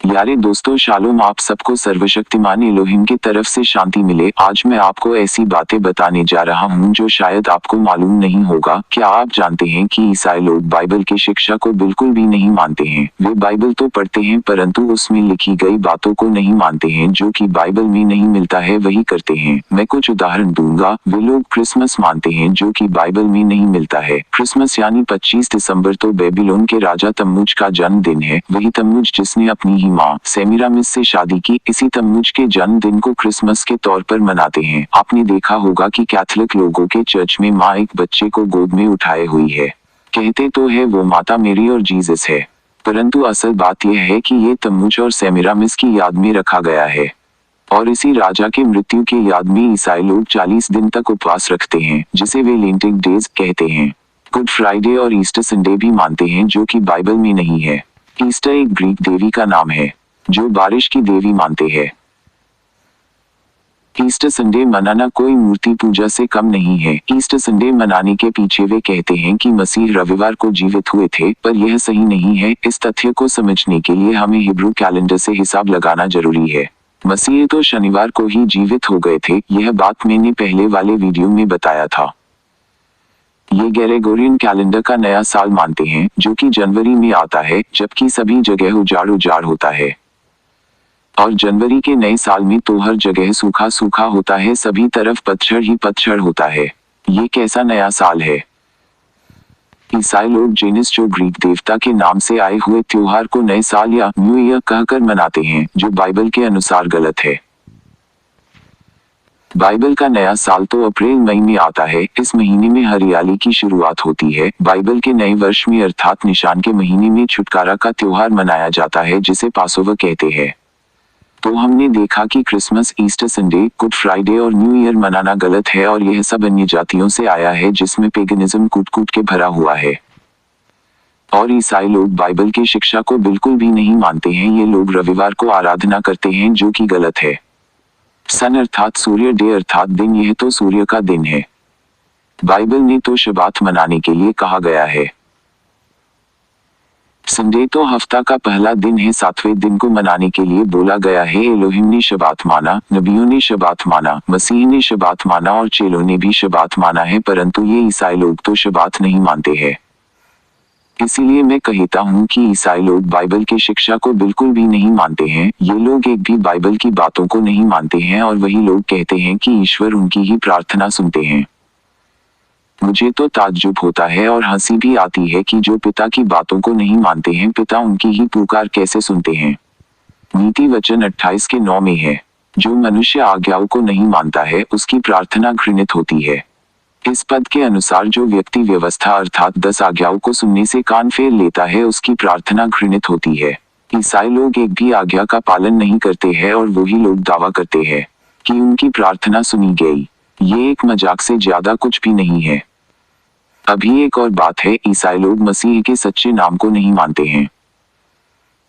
यारे दोस्तों, शालोम। आप सबको सर्वशक्तिमान एलोहिम की तरफ से शांति मिले। आज मैं आपको ऐसी बातें बताने जा रहा हूँ जो शायद आपको मालूम नहीं होगा। क्या आप जानते हैं कि ईसाई लोग बाइबल की शिक्षा को बिल्कुल भी नहीं मानते हैं। वे बाइबल तो पढ़ते हैं परंतु उसमें लिखी गई बातों को नहीं मानते हैं। जो कि बाइबल में नहीं मिलता है वही करते हैं। मैं कुछ उदाहरण दूंगा। वे लोग क्रिसमस मानते हैं जो कि बाइबल में नहीं मिलता है। क्रिसमस यानी 25 दिसंबर तो बेबीलोन के राजा तम्मुज का जन्मदिन है। वही तम्मुज जिसने अपनी माँ सेमीरामिस से शादी की। इसी तम्मुज के जन्मदिन को क्रिसमस के तौर पर मनाते हैं। आपने देखा होगा कि कैथोलिक लोगों के चर्च में माँ एक बच्चे को गोद में उठाए हुई है। कहते तो है वो माता मेरी और जीसस है, परंतु असल बात यह है कि ये तम्मुज और सेमीरामिस की याद में रखा गया है। और इसी राजा के मृत्यु के याद में ईसाई लोग 40 दिन तक उपवास रखते हैं, जिसे वे लेंटिक डेज कहते हैं। गुड फ्राइडे और ईस्टर संडे भी मानते हैं जो कि बाइबल में नहीं है। ईस्टर एक ग्रीक देवी का नाम है जो बारिश की देवी मानते हैं। ईस्टर संडे मनाना कोई मूर्ति पूजा से कम नहीं है। ईस्टर संडे मनाने के पीछे वे कहते हैं कि मसीह रविवार को जीवित हुए थे, पर यह सही नहीं है। इस तथ्य को समझने के लिए हमें हिब्रू कैलेंडर से हिसाब लगाना जरूरी है। मसीह तो शनिवार को ही जीवित हो गए थे। यह बात मैंने पहले वाले वीडियो में बताया था। ये ग्रेगोरियन कैलेंडर का नया साल मानते हैं जो कि जनवरी में आता है, जबकि सभी जगह उजाड़ होता है। और जनवरी के नए साल में तो हर जगह सूखा सूखा होता है, सभी तरफ पतझड़ ही पतझड़ होता है। ये कैसा नया साल है। ईसाई लोग जेनिस जो ग्रीक देवता के नाम से आए हुए त्योहार को नए साल या न्यू ईयर कहकर मनाते हैं, जो बाइबल के अनुसार गलत है। बाइबल का नया साल तो अप्रैल मई में आता है। इस महीने में हरियाली की शुरुआत होती है। बाइबल के नए वर्ष में अर्थात निशान के महीने में छुटकारा का त्योहार मनाया जाता है, जिसे पासोवर कहते हैं। तो हमने देखा कि Christmas, Easter Sunday, good Friday और न्यू ईयर मनाना गलत है और यह सब अन्य जातियों से आया है जिसमें पेगनिज्म कूट के भरा हुआ है। और ईसाई लोग बाइबल की शिक्षा को बिल्कुल भी नहीं मानते हैं। ये लोग रविवार को आराधना करते हैं जो कि गलत है। सन अर्थात सूर्य, डे अर्थात दिन, यह तो सूर्य का दिन है। बाइबल ने तो शबात मनाने के लिए कहा गया है। संडे तो हफ्ता का पहला दिन है। 7वें दिन को मनाने के लिए बोला गया है। एलोहिम ने शबात माना, नबियों ने शबात माना, मसीह ने शबात माना और चेलों ने भी शबात माना है, परंतु ये ईसाई लोग तो शबात नहीं मानते हैं। इसीलिए मैं कहता हूँ कि ईसाई लोग बाइबल की शिक्षा को बिल्कुल भी नहीं मानते हैं। ये लोग एक भी बाइबल की बातों को नहीं मानते हैं और वही लोग कहते हैं कि ईश्वर उनकी ही प्रार्थना सुनते हैं। मुझे तो ताज्जुब होता है और हंसी भी आती है कि जो पिता की बातों को नहीं मानते हैं, पिता उनकी ही पुकार कैसे सुनते हैं। नीति वचन 28 के 9 में है, जो मनुष्य आज्ञाओं को नहीं मानता है उसकी प्रार्थना घृणित होती है। इस पद के अनुसार जो व्यक्ति व्यवस्था अर्थात 10 आज्ञाओं को सुनने से कान फेर लेता है उसकी प्रार्थना घृणित होती है। ईसाई लोग एक भी आज्ञा का पालन नहीं करते हैं और वही लोग दावा करते हैं कि उनकी प्रार्थना सुनी गई। ये एक मजाक से ज्यादा कुछ भी नहीं है। अभी एक और बात है, ईसाई लोग मसीह के सच्चे नाम को नहीं मानते हैं।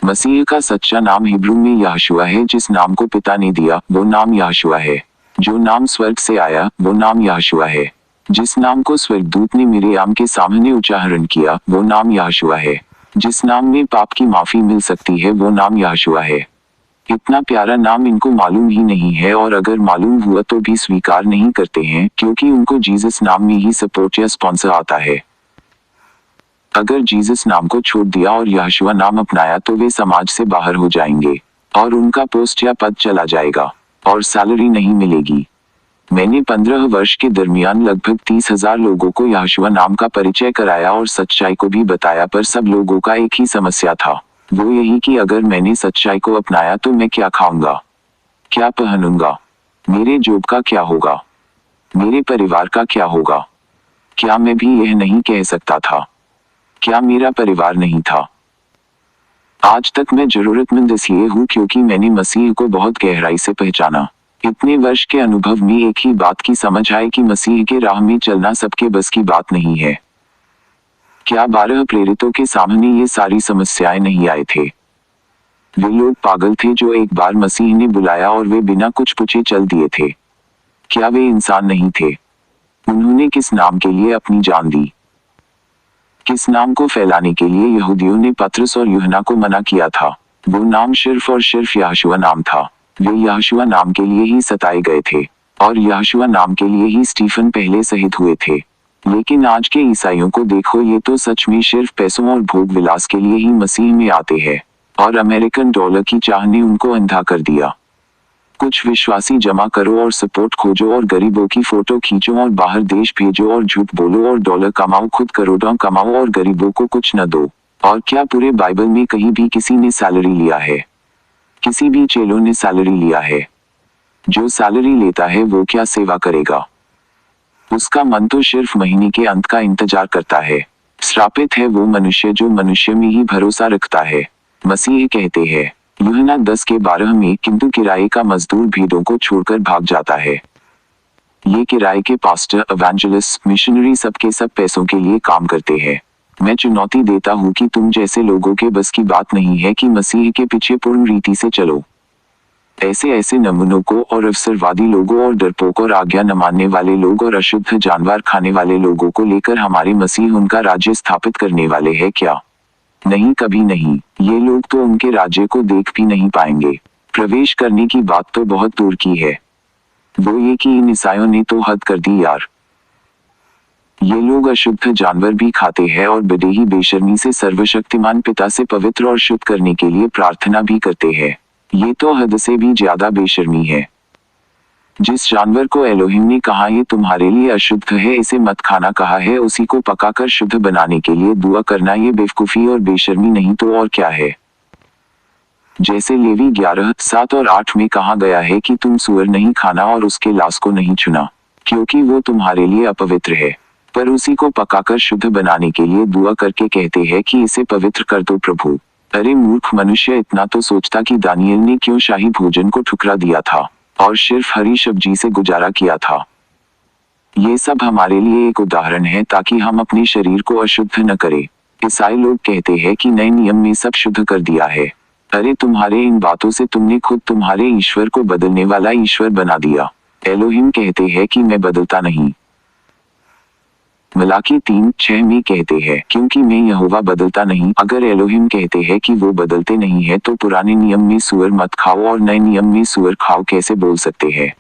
मसीह का सच्चा नाम हिब्रू में यहोशुआ है। जिस नाम को पिता ने दिया वो नाम यहोशुआ है। जो नाम स्वर्ग से आया वो नाम यहोशुआ है। जिस नाम को स्वर्गदूत ने मिरियाम के सामने उच्चारण किया वो नाम यहोशुआ है। जिस नाम में पाप की माफी मिल सकती है वो नाम यहोशुआ है। इतना प्यारा नाम इनको मालूम ही नहीं है और अगर मालूम हुआ तो भी स्वीकार नहीं करते हैं, क्योंकि उनको जीसस नाम में ही सपोर्ट या स्पॉन्सर आता है। अगर जीसस नाम को छोड़ दिया और यहोशुआ नाम अपनाया तो वे समाज से बाहर हो जाएंगे और उनका पोस्ट या पद चला जाएगा और सैलरी नहीं मिलेगी। मैंने 15 वर्ष के दरमियान लगभग 30,000 लोगों को यहोशुआ नाम का परिचय कराया और सच्चाई को भी बताया, पर सब लोगों का एक ही समस्या था, वो यही कि अगर मैंने सच्चाई को अपनाया तो मैं क्या खाऊंगा, क्या पहनूंगा, मेरे जॉब का क्या होगा, मेरे परिवार का क्या होगा। क्या मैं भी यह नहीं कह सकता था? क्या मेरा परिवार नहीं था? आज तक मैं जरूरतमंद इसलिए हूँ क्योंकि मैंने मसीह को बहुत गहराई से पहचाना। इतने वर्ष के अनुभव में एक ही बात की समझ आई कि मसीह के राह में चलना सबके बस की बात नहीं है। क्या 12 प्रेरितों के सामने ये सारी समस्याएं नहीं आए थे? वे लोग पागल थे जो एक बार मसीह ने बुलाया और वे बिना कुछ पूछे चल दिए थे। क्या वे इंसान नहीं थे? उन्होंने किस नाम के लिए अपनी जान दी? किस नाम को फैलाने के लिए यहूदियों ने पतरस और यूहन्ना को मना किया था? वो नाम सिर्फ और सिर्फ यहोशुआ नाम था। वे यहोशुआ नाम के लिए ही सताए गए थे और यहोशुआ नाम के लिए ही स्टीफन पहले शहीद हुए थे। लेकिन आज के ईसाइयों को देखो, ये तो सच में सिर्फ पैसों और भोग विलास के लिए ही मसीह में आते हैं और अमेरिकन डॉलर की चाह ने उनको अंधा कर दिया। कुछ विश्वासी जमा करो और सपोर्ट खोजो और गरीबों की फोटो खींचो और बाहर देश भेजो और झूठ बोलो और डॉलर कमाओ, खुद करोड़ों कमाओ और गरीबों को कुछ न दो। और क्या पूरे बाइबल में कहीं भी किसी ने सैलरी लिया है? किसी भी चेलों ने सैलरी लिया है? जो सैलरी लेता है वो क्या सेवा करेगा? उसका मन तो सिर्फ महीने के अंत का इंतजार करता है। श्रापित है वो मनुष्य जो मनुष्य में ही भरोसा रखता है। मसीह कहते हैं यूहन्ना 10:12 में, किंतु किराए का मजदूर भीड़ों को छोड़कर भाग जाता है। ये किराए के पास्टर, एवेंजलिस्ट, मिशनरी सबके सब पैसों के लिए काम करते हैं। मैं चुनौती देता हूँ कि तुम जैसे लोगों के बस की बात नहीं है कि मसीह के पीछे पूर्ण रीति से चलो। ऐसे नमूनों को और अवसरवादी लोगों और डरपोक और आज्ञा न मानने वाले लोग और अशुद्ध जानवर खाने वाले लोगों को लेकर हमारे मसीह उनका राज्य स्थापित करने वाले हैं क्या? नहीं, कभी नहीं। ये लोग तो उनके राज्य को देख भी नहीं पाएंगे। प्रवेश करने की बात तो बहुत दूर की है। वो ये कि इन ईसाइयों ने तो हद कर दी यार। ये लोग अशुद्ध जानवर भी खाते हैं और बड़े ही बेशर्मी से सर्वशक्तिमान पिता से पवित्र और शुद्ध करने के लिए प्रार्थना भी करते हैं। ये तो हद से भी ज्यादा बेशर्मी है। जिस जानवर को एलोहिम ने कहा ये तुम्हारे लिए अशुद्ध है, इसे मत खाना कहा है, उसी को पकाकर शुद्ध बनाने के लिए दुआ करना ये बेवकूफी और बेशर्मी नहीं तो और क्या है? जैसे लेवी 11:7 और 8 में कहा गया है कि तुम सूअर नहीं खाना और उसके लाश को नहीं छूना, क्योंकि वो तुम्हारे लिए अपवित्र है। पर उसी को पकाकर शुद्ध बनाने के लिए दुआ करके कहते हैं कि इसे पवित्र कर दो प्रभु। अरे मूर्ख मनुष्य, इतना तो सोचता कि दानियल ने क्यों शाही भोजन को ठुकरा दिया था और सिर्फ हरी सब्जी से गुजारा किया था। ये सब हमारे लिए एक उदाहरण है ताकि हम अपने शरीर को अशुद्ध न करें। ईसाई लोग कहते हैं कि नए नियम में सब शुद्ध कर दिया है। अरे तुम्हारे इन बातों से तुमने खुद तुम्हारे ईश्वर को बदलने वाला ईश्वर बना दिया। एलोहिम कहते हैं कि मैं बदलता नहीं। मलाकी 3:6 में कहते हैं क्योंकि मैं यहोवा बदलता नहीं। अगर एलोहिम कहते हैं कि वो बदलते नहीं है तो पुराने नियम में सूअर मत खाओ और नए नियम में सूअर खाओ कैसे बोल सकते हैं?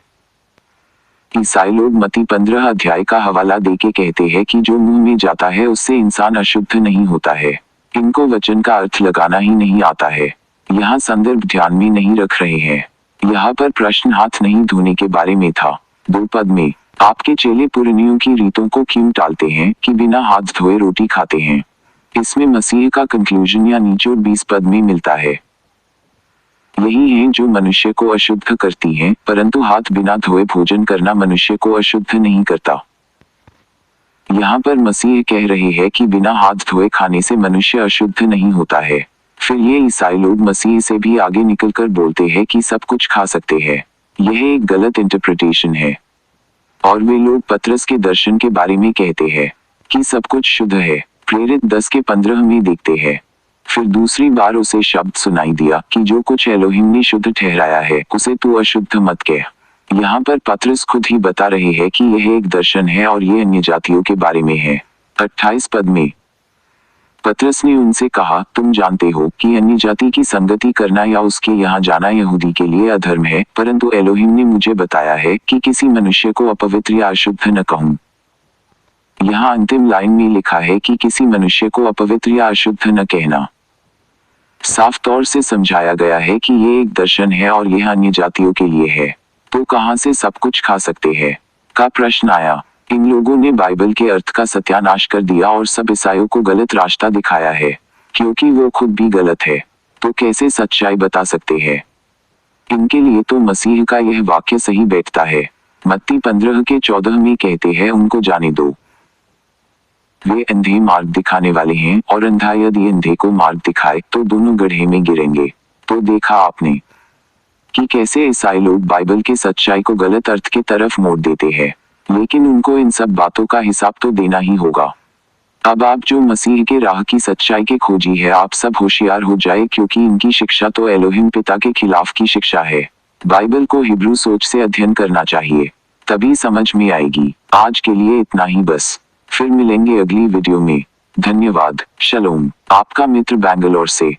ईसाई लोग मत्ती 15 अध्याय का हवाला देके कहते हैं कि जो मुंह में जाता है उससे इंसान अशुद्ध नहीं होता है। इनको वचन का अर्थ लगाना ही नहीं आता है। यहाँ संदर्भ ध्यान में नहीं रख रहे हैं। यहाँ पर प्रश्न हाथ नहीं धोने के बारे में था। 2 पद में आपके चेले पुरानियों की रीतों को क्यों टालते हैं कि बिना हाथ धोए रोटी खाते हैं? इसमें मसीह का कंक्लूजन या निचोड़ 20 पद में मिलता है। यही है जो मनुष्य को अशुद्ध करती हैं, परंतु हाथ बिना धोए भोजन करना मनुष्य को अशुद्ध नहीं करता। यहाँ पर मसीह कह रहे हैं कि बिना हाथ धोए खाने से मनुष्य अशुद्ध नहीं होता है। फिर ये ईसाई लोग मसीह से भी आगे निकलकर बोलते हैं कि सब कुछ खा सकते हैं। यह एक गलत इंटरप्रिटेशन है। और वे लोग पतरस के दर्शन के बारे में कहते हैं कि सब कुछ शुद्ध है। प्रेरित 10:15 में देखते हैं। फिर दूसरी बार उसे शब्द सुनाई दिया कि जो कुछ एलोहिम ने शुद्ध ठहराया है उसे तू अशुद्ध मत कह। यहाँ पर पतरस खुद ही बता रहे हैं कि यह एक दर्शन है और ये अन्य जातियों के बारे में है। 28 पद में पतरस ने उनसे कहा, तुम जानते हो कि अन्य जाति की संगति करना या उसके यहाँ जाना यहूदी के लिए अधर्म है, परंतु एलोहिम ने मुझे बताया है कि किसी मनुष्य को अपवित्र या अशुद्ध न कहूं। यहाँ अंतिम लाइन में लिखा है कि किसी मनुष्य को अपवित्र या अशुद्ध न कहना। साफ तौर से समझाया गया है कि ये एक दर्शन है और यह अन्य जातियों के लिए है। तो कहां से सब कुछ खा सकते हैं का प्रश्न आया। इन लोगों ने बाइबल के अर्थ का सत्यानाश कर दिया और सब ईसाइयों को गलत रास्ता दिखाया है, क्योंकि वो खुद भी गलत है तो कैसे सच्चाई बता सकते हैं? इनके लिए तो मसीह का यह वाक्य सही बैठता है। मत्ती 15:14 में कहते हैं, उनको जाने दो, वे अंधे मार्ग दिखाने वाले हैं और अंधा यदि अंधे को मार्ग दिखाए तो दोनों गड्ढे में गिरेंगे। तो देखा आपने कि कैसे ईसाई लोग बाइबल के सच्चाई को गलत अर्थ के तरफ मोड़ देते हैं, लेकिन उनको इन सब बातों का हिसाब तो देना ही होगा। अब आप जो मसीह के राह की सच्चाई के खोजी है, आप सब होशियार हो जाए, क्योंकि इनकी शिक्षा तो एलोहिम पिता के खिलाफ की शिक्षा है। बाइबल को हिब्रू सोच से अध्ययन करना चाहिए, तभी समझ में आएगी। आज के लिए इतना ही बस, फिर मिलेंगे अगली वीडियो में। धन्यवाद। शलोम। आपका मित्र बैंगलोर से।